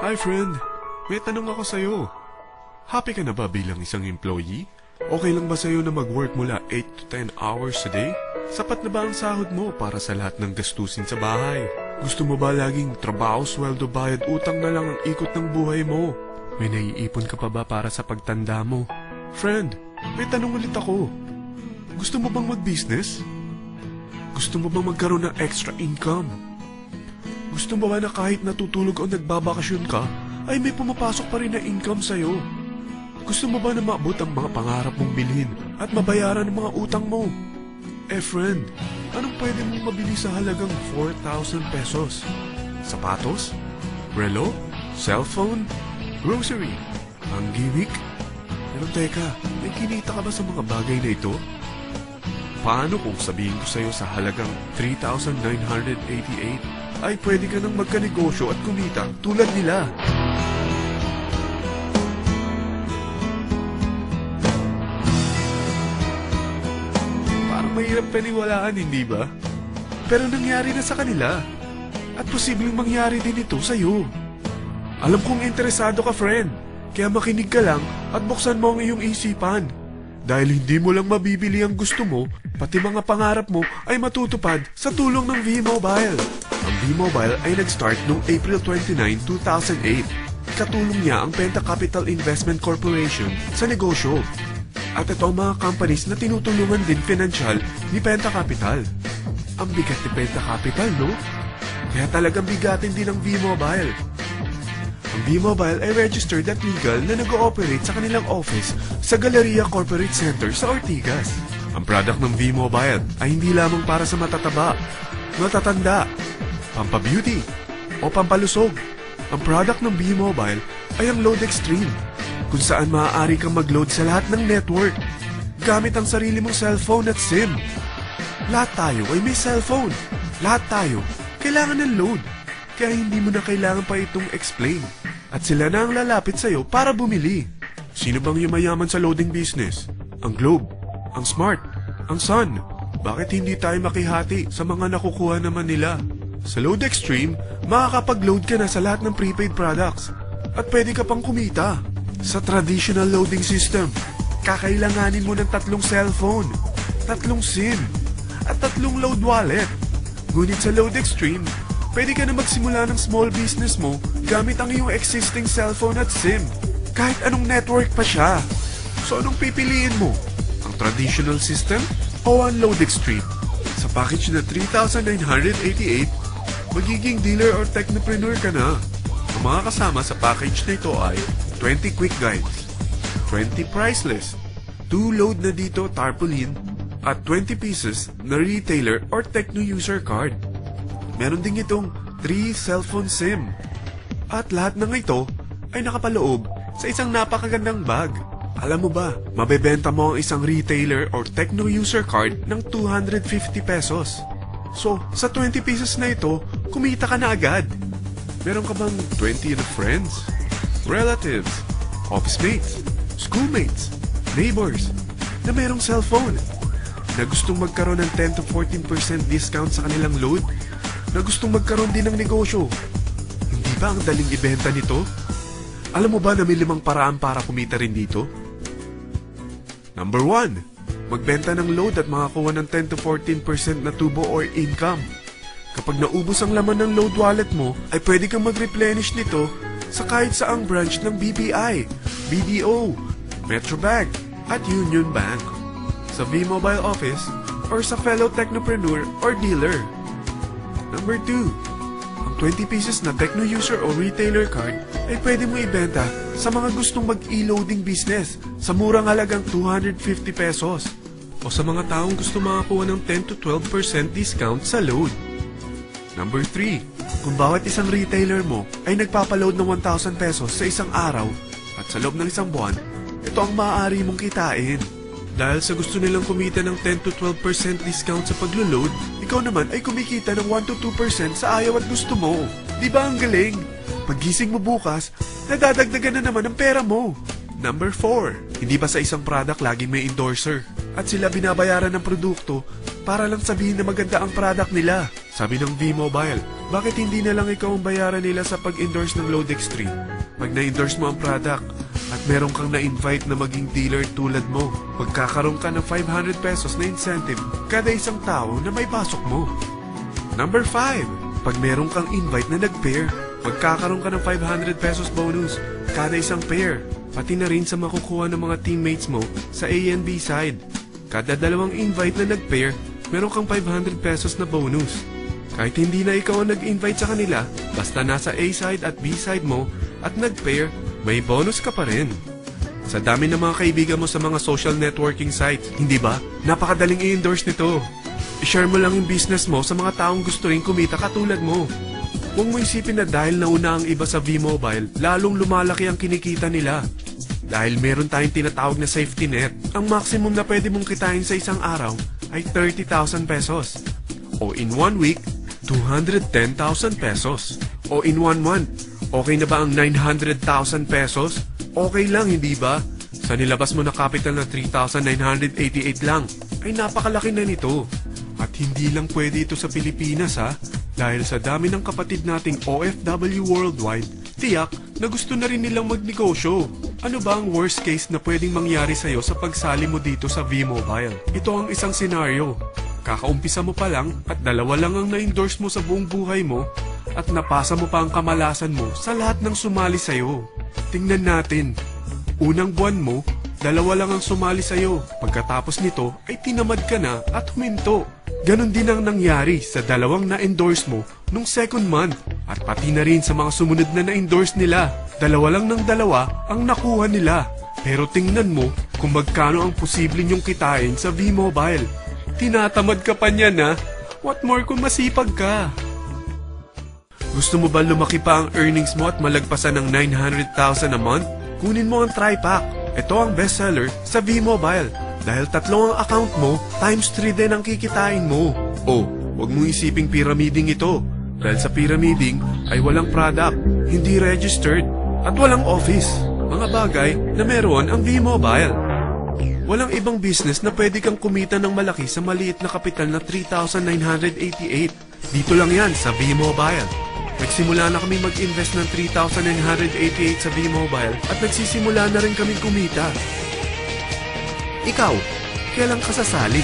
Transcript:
Hi friend, may tanong ako sa'yo. Happy ka na ba bilang isang employee? Okay lang ba sa'yo na mag-work mula 8 to 10 hours a day? Sapat na ba ang sahod mo para sa lahat ng gastusin sa bahay? Gusto mo ba laging trabaho, sweldo, bayad, utang na lang ang ikot ng buhay mo? May naiipon ka pa ba para sa pagtanda mo? Friend, may tanong ulit ako. Gusto mo bang mag-business? Gusto mo bang magkaroon ng extra income? Gusto mo ba na kahit natutulog o nagbabakasyon ka, ay may pumapasok pa rin na income sa'yo? Gusto mo ba na maabot ang mga pangarap mong bilhin at mabayaran ang mga utang mo? Eh friend, anong pwede mong mabili sa halagang 4,000 pesos? Sapatos? Relo? Cellphone? Grocery? Ang gimmick? Pero teka, may kinita ka ba sa mga bagay na ito? Paano kung sabihin ko sa'yo sa halagang 3,988 ay pwede ka nang magkanegosyo at kumita tulad nila? Parang mahirap paniwalaan, hindi ba? Pero nangyari na sa kanila. At posibleng mangyari din ito sa'yo. Alam kong interesado ka, friend. Kaya makinig ka lang at buksan mo ang iyong isipan. Dahil hindi mo lang mabibili ang gusto mo, pati mga pangarap mo ay matutupad sa tulong ng V-Mobile. Ang V-Mobile ay nag-start noong April 29, 2008. Katulong niya ang Penta Capital Investment Corporation sa negosyo. At ito ang mga companies na tinutulungan din pinansyal ni Penta Capital. Ang bigat ni Penta Capital, no? Kaya talagang bigatin din ang V-Mobile. Ang V-Mobile ay registered at legal na nag-ooperate sa kanilang office sa Galleria Corporate Center sa Ortigas. Ang product ng V-Mobile ay hindi lamang para sa matataba, matatanda, pampabeauty, o pampalusog. Ang product ng V-Mobile ay ang Load Extreme, kung saan maaari kang mag-load sa lahat ng network gamit ang sarili mong cellphone at SIM. Lahat tayo ay may cellphone. Lahat tayo kailangan ng load. Kaya hindi mo na kailangan pa itong explain. At sila na ang lalapit sa'yo para bumili. Sino bang yumayaman sa loading business? Ang Globe, ang Smart, ang Sun. Bakit hindi tayo makihati sa mga nakukuha naman nila? Sa Load Extreme, makakapag-load ka na sa lahat ng prepaid products. At pwede ka pang kumita. Sa traditional loading system, kakailanganin mo ng 3 cellphone, 3 SIM, at 3 load wallet. Ngunit sa Load Extreme, pwede ka na magsimula ng small business mo gamit ang iyong existing cellphone at SIM. Kahit anong network pa siya. So anong pipiliin mo? Ang traditional system o ang Load Extreme? Sa package na 3,988, magiging dealer or technopreneur ka na. Ang mga kasama sa package na ito ay 20 quick guides, 20 price list, 2 load na dito tarpaulin, at 20 pieces na retailer or techno user card. Meron din itong 3 cellphone SIM. At lahat ng ito ay nakapaloob sa isang napakagandang bag. Alam mo ba, mabebenta mo ang isang retailer or techno user card ng 250 pesos. So, sa 20 pieces na ito, kumita ka na agad. Meron ka bang 20 na friends, relatives, office mates, schoolmates, neighbors na merong cellphone, na gustong magkaroon ng 10 to 14% discount sa kanilang load, na gustong magkaroon din ng negosyo? Hindi ba ang daling ibenta nito? Alam mo ba na may 5 paraan para kumita rin dito? Number 1, magbenta ng load at makakuha ng 10 to 14% na tubo or income. Kapag naubos ang laman ng load wallet mo, ay pwede kang mag-replenish nito sa kahit saang branch ng BPI, BDO, Metrobank, at Union Bank, sa V-Mobile office, or sa fellow technopreneur or dealer. Number 2, ang 20 pieces na techno user o retailer card ay pwede mo ibenta sa mga gustong mag-e-loading business sa murang halagang 250 pesos o sa mga taong gusto makakuha ng 10 to 12% discount sa load. Number 3, kung bawat isang retailer mo ay nagpapaload ng 1,000 pesos sa isang araw at sa loob ng isang buwan, ito ang maaari mong kitain. Dahil sa gusto nilang kumita ng 10 to 12% discount sa paglo-load, ikaw naman ay kumikita ng 1 to 2% sa ayaw at gusto mo. Di ba ang galing? Paggising mo bukas, nadadagdagan na naman ang pera mo. Number 4, hindi ba sa isang product laging may endorser? At sila binabayaran ng produkto para lang sabihin na maganda ang product nila. Sabi ng V-Mobile, Bakit hindi na lang ikaw ang bayaran nila sa pag-endorse ng Lodex 3? Pag na-endorse mo ang product at meron kang na-invite na maging dealer tulad mo, magkakaroon ka ng 500 pesos na incentive kada isang tao na may pasok mo. Number 5. Pag meron kang invite na nag-pair, magkakaroon ka ng 500 pesos bonus kada isang pair, pati na rin sa makukuha ng mga teammates mo sa A and B side. Kada dalawang invite na nag-pair, meron kang 500 pesos na bonus. Kahit hindi na ikaw ang nag-invite sa kanila, basta nasa A side at B side mo at nag-pair, may bonus ka pa rin. Sa dami ng mga kaibigan mo sa mga social networking sites, hindi ba? Napakadaling i-endorse nito. I-share mo lang yung business mo sa mga taong gusto rin kumita katulad mo. Huwag mo isipin na dahil nauna ang iba sa V-Mobile, lalong lumalaki ang kinikita nila. Dahil meron tayong tinatawag na safety net, ang maximum na pwede mong kitain sa isang araw ay 30,000 pesos. O in 1 week, 210,000 pesos. O in 1 month, okay na ba ang 900,000 pesos? Okay lang, hindi ba? Sa nilabas mo na capital na 3,988 lang, ay napakalaki na nito. At hindi lang pwede ito sa Pilipinas ha, dahil sa dami ng kapatid nating OFW worldwide, tiyak na gusto na rin nilang magnegosyo. Ano ba ang worst case na pwedeng mangyari sa'yo sa pagsali mo dito sa V-Mobile? Ito ang isang senaryo. Kakaumpisa mo pa lang at 2 lang ang na-endorse mo sa buong buhay mo at napasa mo pa ang kamalasan mo sa lahat ng sumali sa'yo. Tingnan natin. Unang buwan mo, 2 lang ang sumali sa'yo. Pagkatapos nito ay tinamad ka na at huminto. Ganon din ang nangyari sa 2 na-endorse mo nung second month at pati na rin sa mga sumunod na na-endorse nila. 2 lang ng 2 ang nakuha nila. Pero tingnan mo kung magkano ang posible nyong kitain sa V-Mobile. Tinatamad ka pa niyan ha? What more kung masipag ka? Gusto mo ba lumaki pa ang earnings mo at malagpasan ng 900,000 a month? Kunin mo ang TriPack. Ito ang bestseller sa V-Mobile. Dahil 3 ang account mo, times 3 din ang kikitain mo. Oh, huwag mong isiping pyramiding ito. Dahil sa pyramiding ay walang product, hindi registered, at walang office. Mga bagay na meron ang V-Mobile. Walang ibang business na pwede kang kumita ng malaki sa maliit na kapital na 3,988. Dito lang yan sa V-Mobile. Nagsimula na kami mag-invest ng 3,988 sa V-Mobile at nagsisimula na rin kami kumita. Ikaw, kailan ka sasali?